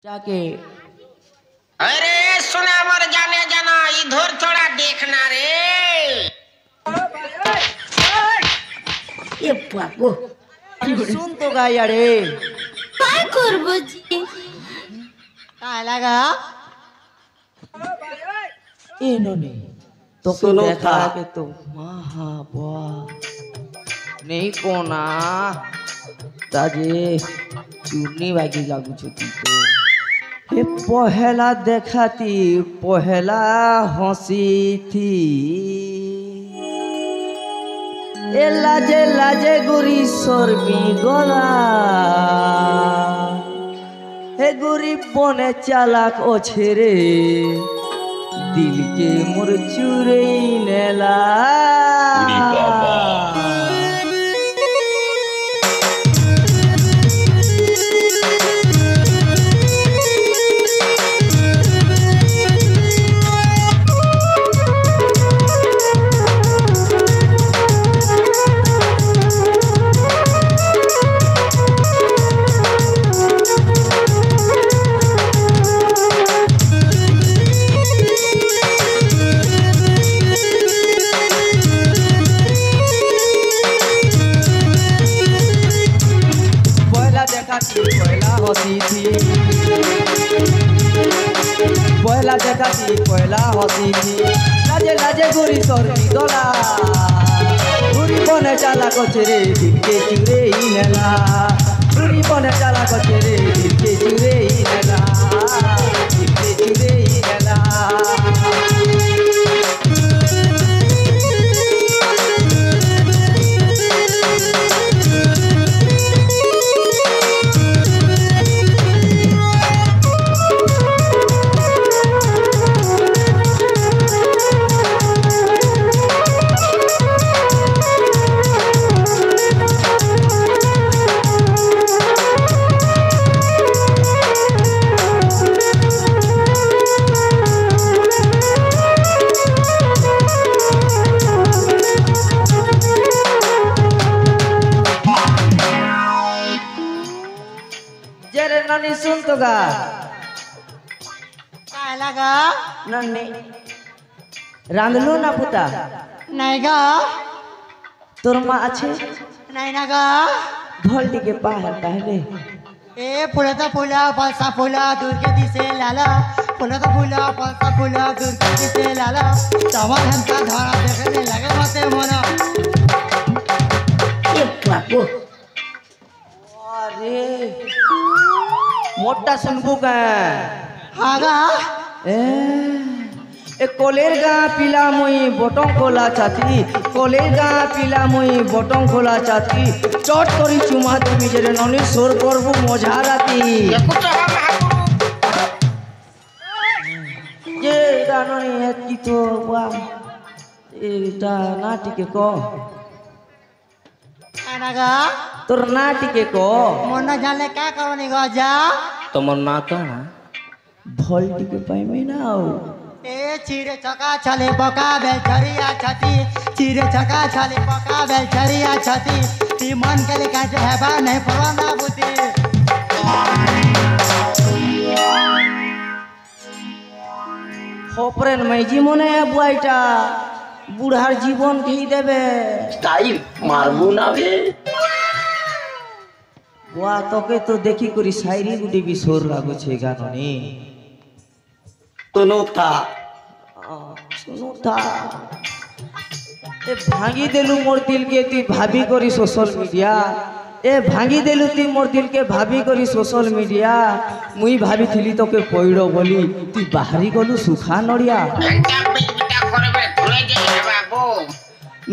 जाके अरे सुना मर जाने जाना इधर थोड़ा देखना रे। ये बाबू सुन तो गाया रे काय करबो जी काय लगा इन्होंने तो सुनो देखा था। के तो महाबा नहीं कोना ताजे चूर्णी बागी लागू छुटी तो हे पहला देखाती पहला हंसी थी ए लाजे लाजे गुरी सरमी गला हे गुरी बने चालाक ओछेरे दिल के मोर चुरे नेला पहला हंसी थी पहला देखा थी पहला हंसी थी लाजे लाजे गोरी सरमी गला गुरी बने चाला कचरे दिल के चुरे ही नेला गुरी बने चाला कचरे दिल के चुरे ही नेला दिल के चुरे ही नेला जरे ननी सुन तो गा काय लगा नन्नी रांधलो ना पुता नाही गा तोर माँ अच्छे नाही ना गा भोल्टी के पाहल पहले ए फुलाचा फुला बलसा फुला दुर्गे दिसे लाला फुलाचा फुला बलसा फुला दुर्गे दिसे लाला तवा हमका धरा देखने लगे मते मोना एक बाबू अरे मोटा सुनबू का हागा ए कोलेर गा पिला मुई बटन खोला चाती कोलेर गा पिला मुई बटन खोला चाती चट करी चुमा তুমি জেরে ননি সোর করব মজা রাতি देखो तो हम যে দাননি এতি তো বা এটা না টিকে ক काय लगा তোর না টিকে ক मोना जाने क्या करनी गा जा তোমার না কানা ভল টিকে পাইমে নাও ए चिरे चका चले बका बेचरिया छती चिरे चका चले बका बेचरिया छती ती मन के लिए काटे है बा नहीं परवाना बुद्धि খপরেন মাইজি মনে বুয়াইটা বুড়ার জীবন খেয়ে দেবে তাই মারবো না বে বুয়া তোকে তো দেখি করি শায়রি গুটি বি সোর লাগুছে গাননি তোনো তা শুনো তা এ ভাঙি দেলু মোর দিলকে তুই ভাবি করি সোশ্যাল মিডিয়া এ ভাঙি দেলু তুই মোর দিলকে ভাবি করি সোশ্যাল মিডিয়া মুই ভাবিছিলি তোকে পইড় বলি তুই বাহারি গলু সুখা নড়িয়া घंटा बेटा करबे भूले जाए बाबू।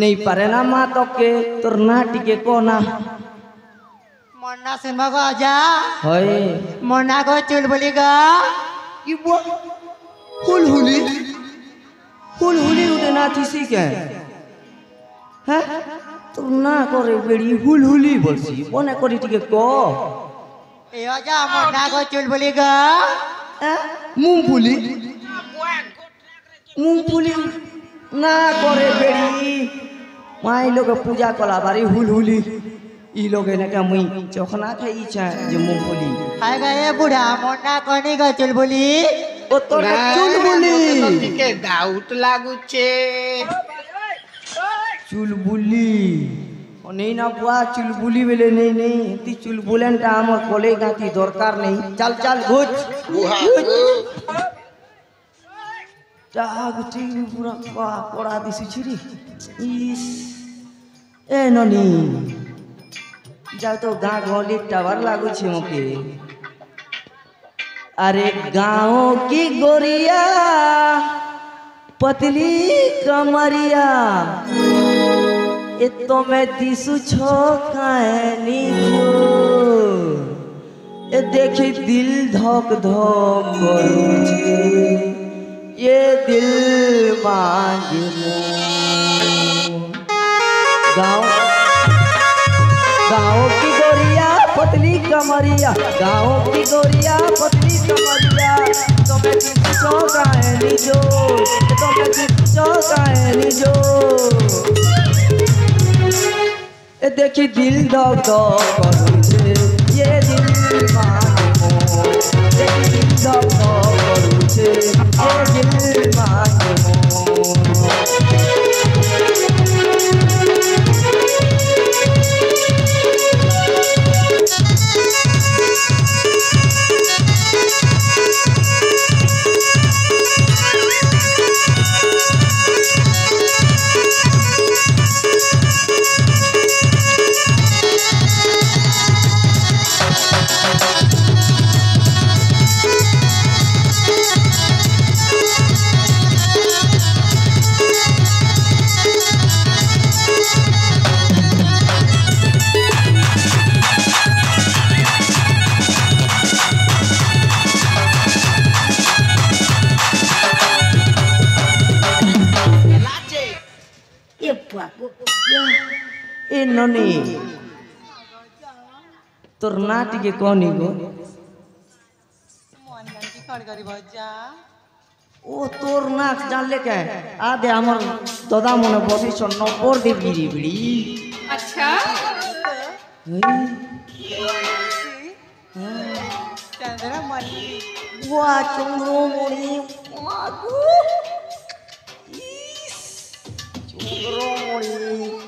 নেই পারে না মা তোকে তোর না টিকে কো না मोना सुनबा गा जा হয় मोना को चुलबुली गा কি হুলহুলি হুলহুলি উঠে না থিসি কে হ্যাঁ তোর না করে বেড়ি হুলহুলি বলছি মনে করি টিকে ক ए जा मोना को चुलबुली गा মুংফুলি মুংফুলি না করে বেড়ি মাই লোকে পূজা কলা বাড়ি হুলহুলি ই लोगे ना क्या मुई चखना खाई छा जे मूंगफली हाय गए बुढ़ा मोटा कोनी गो चुलबुली ओ तो चुलबुली ଟିକେ ଡାଉଟ ଲାଗୁଛେ चुलबुली ओ नहीं ना बुआ चुलबुली बेले नहीं नहीं ती चुलबुलन टा हमर कोले गाती दरकार नहीं चल चल घुच जाग टी पूरा पड़ा दिसि छिरी इस ए ननी जाओ तो गाँ गली टावर लागू छे मोके अरे गाँव की गोरिया पतली कमरिया ए तो मैं दिसु छो कानी जो ए देखी दिल धक धक करू छे ये दिल मांगे गाँव गाँव की गोरिया पतली कमरिया गाँव की गोरिया पतली कमरिया तुम्हें किसो गायनी जो तुम्हें किसो गायनी जो ए देखी दिल दग दग करू छे ये दिल मांगे मोर देखी दिल दग दग करू छे ये दिल मांगे मोर ए ननी तोर नाटी के कोनी गो ओ तोर नाक जान ले के आ दे हमर दादा मने बसी छ नंबर दे बिड़ी बिड़ी अच्छा चंद्रमणि बुआ चंद्रमणि मागो चंद्रमणि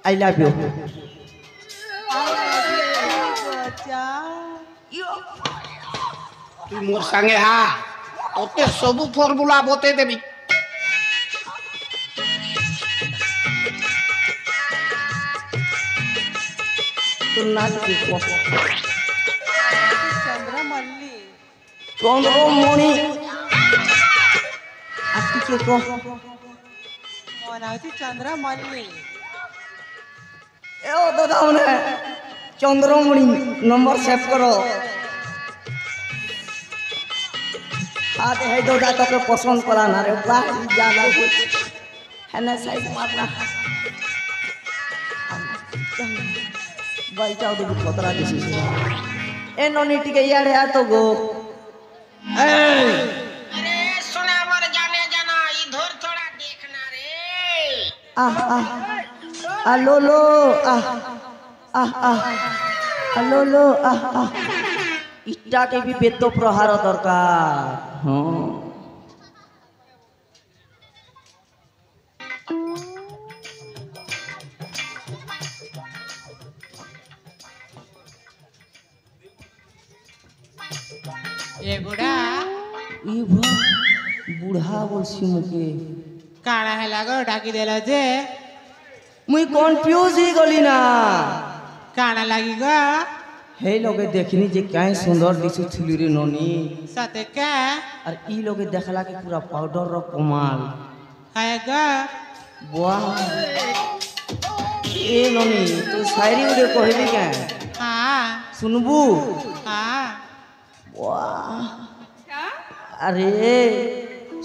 आई लव यू তুই মোর সাঙ্গে হা তোতে সবু ফর্মুলা বতে দেবি তোর নাক কি কো चंद्रमल्ली चंद्रमणि आती के को मनावती चंद्रमल्ली ए ओ दादा मने चंद्रमणि नंबर सेव करो आते है दादा तो के पसंद करा ना रे वाह ज्यादा कुछ है ना साइड मारना भाई जाओ देखो पतरा दिसी ए नोनी के यार है तो गो अरे सुना मर जाने जाना इधर थोड़ा देखना रे आ लो लो लो लो इटा के भी बेत प्रहार दरकार हाँ ये बुढ़ा ई बूढ़ा बोलसी मुके काना है लागो डाकी देला जे मुई कंफ्यूज ही गली ना काना लागी गा हे लोगे देखनी जे काहे सुंदर दिसु थुली रे ननी साथे का और ई लोगे देखला के पूरा पाउडर रो कमाल है गा वाह ए ननी तू शायरी उरे कहबी के हाँ सुनबू हाँ वाह अरे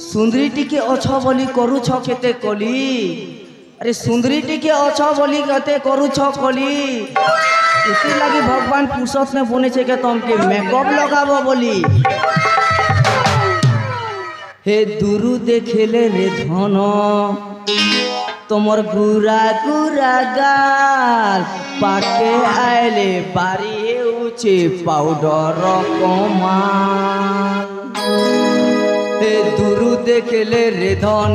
सुंदरी टिके अच्छा बोली करू छ केते कली अरे सुंदरी टिके अच्छा बोली कहते करू छ कली इसी लगी भगवान पुरुषों ने बोने छे के तुम के मेकअप लगाबो बोली हे दुरु देखेले रे धन তোমার গুড়া গুড়া গাল পাকে আইলে বাড়ি উঠে পাউডার কমাল এ দুরু দেখলে রে ধন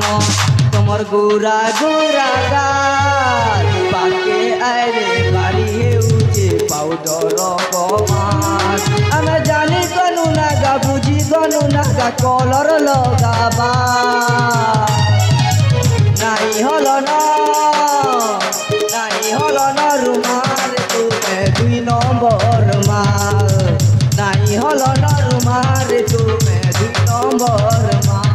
তোমার গুড়া গুড়া গাল পাকে আইলে বাড়ি উঠে পাউডার কমাল আমি জানি গনু নাগা বুঝি গনু নাগা কলর লগাবা নাই হলো না রুমাল তুমি 2 নম্বর মাল নাই হলো না রুমাল তুমি 2 নম্বর মাল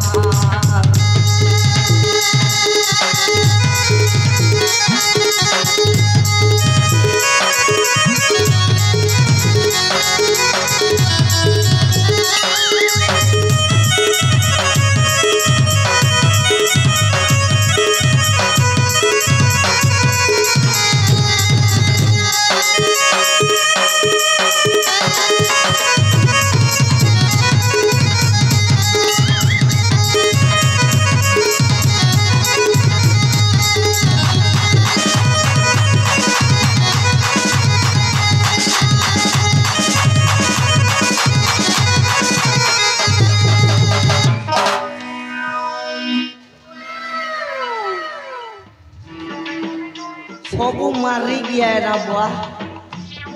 सबू मारी गया ना बुआ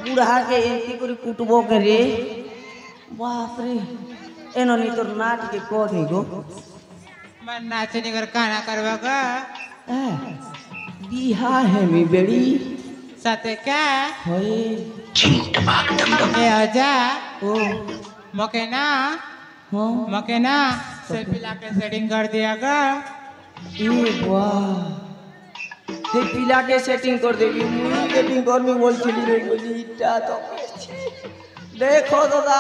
बुढ़ा के एंती करी कुटबो के रे बाप रे एनो नी तोर नाच के कोनी गो मैं नाचने कर खाना करवागा बिहा है मी बेड़ी साथे क्या होए ए आजा ओ मके ना सेल्फी लाके सेटिंग कर दिया गा ए वाह हे पिला के सेटिंग कर देबी मुई सेटिंग कर मी बोल चली रे बोली इटा तो देखो दादा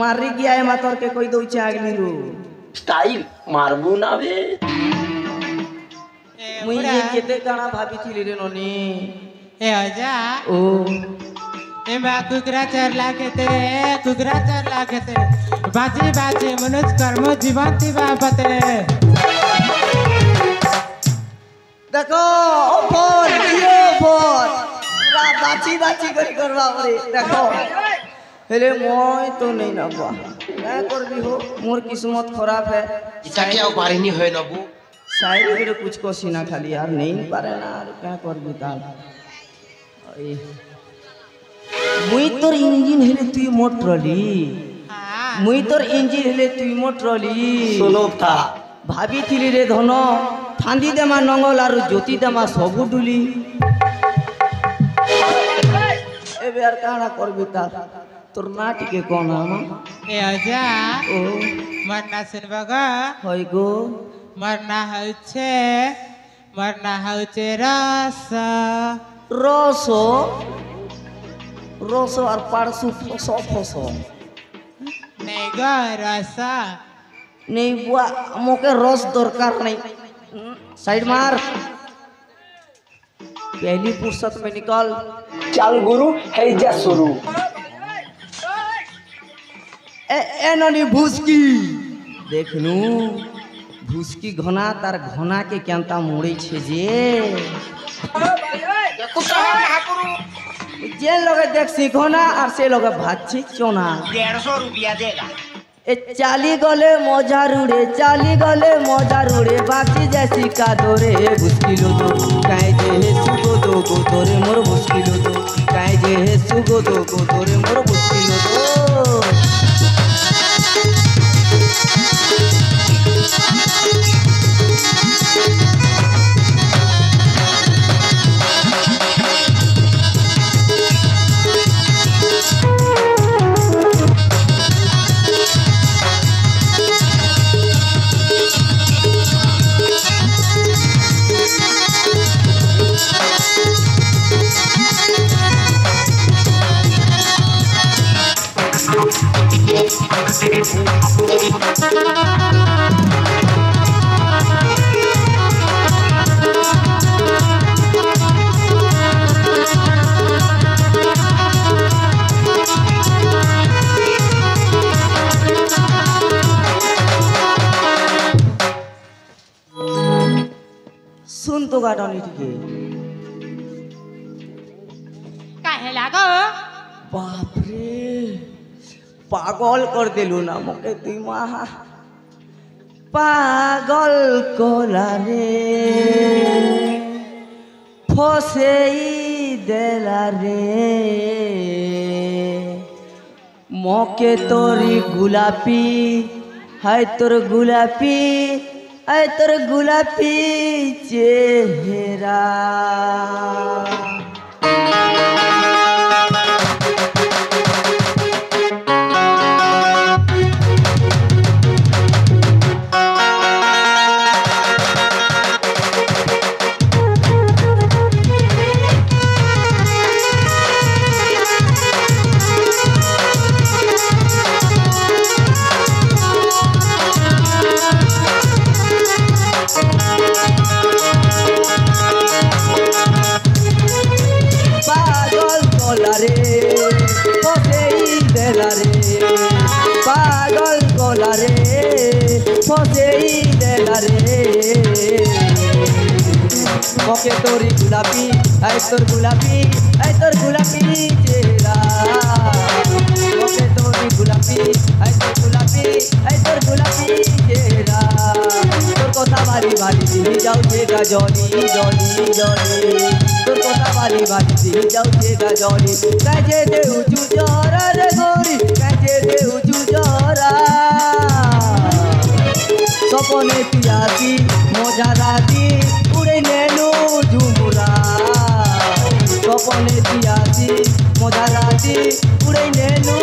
मारी गया है मातर के कोई दो चागली रो स्टाइल मारबू ना बे मुई ये केते गाना भाभी थी रे नोनी ए आजा ओ ए बा कुकरा चर लागे ते बाजी मनोज कर्म जीवंती बापते देखो फोन ये फोन पूरा बाची करी करवा पड़े देखो हेले मोय तो नहीं ना बुआ क्या करबी हो मोर किस्मत खराब है इसा क्या उपारी नहीं है नबू शायरी मेरे कुछ को सीना खाली यार नहीं पारे ना यार क्या करबी ताल मुई तोर इंजिन हेले तुई मोटरली मुई तोर इंजिन हेले तुई मोटरली सुनो था भाभी थिली रे धन फांदी देमा नंगल आरु ज्योति देमा सबु डुली एबे यार काना करबी ता तोर नाट के कोन आमा ए आजा ओ मरना सुनबागा होय गो मरना हउचे रस रसो और पारसु फसो नहीं गो रस नहीं बुआ मोके रस दरकार नहीं साइड मार पहली फुर्सत में निकल चल गुरु है जा शुरू ए ननी भूसकी देखनू भूसकी घना तार घना के केनता मोड़ी छे जे लोग देख सीखोना और से लोग भाची चोना 150 रुपया देगा ए चाली गले मजा रुड़े बाकी जैसी का दोरे मुश्किलो तो काहे जे हे सुगो दो गो तोरे मोर मुश्किलो तो काहे जे हे सुगो दो गो तोरे मोर मुश्किलो तो তো গাটনি টিকে কাহে লাগো বাপরে পাগল করে দিলু না মোকে তুই মা পাগল কলা রে ফসেই দেলা রে মকে তোরি গোলাপি হায় তোর গোলাপি হায় তোর গোলাপি চেহারা পাগল কলা রে ফসেই দেলা রে পাগল কলা রে ফসেই দেলা রে মকে তোরি গোলাপি আয় তোর গোলাপি আয় তোর গোলাপি চেহারা মকে তোরি গোলাপি আয় তোর গোলাপি আয় তোর গোলাপি চেহারা তোর কথা বাড়ি বাড়ি দিয়ে যাচ্ছে গা জলি জলি জলি তোর কথা বাড়ি বাড়ি দিয়ে যাচ্ছে গা জলি কাজে দে উঁচু জরা রে গরি কাজে দে উঁচু জরা স্বপনে পিয়াসি মজা রাতি উড়ে নেলু ঝুমুরা স্বপনে পিয়াসি মজা রাতি উড়ে নেলু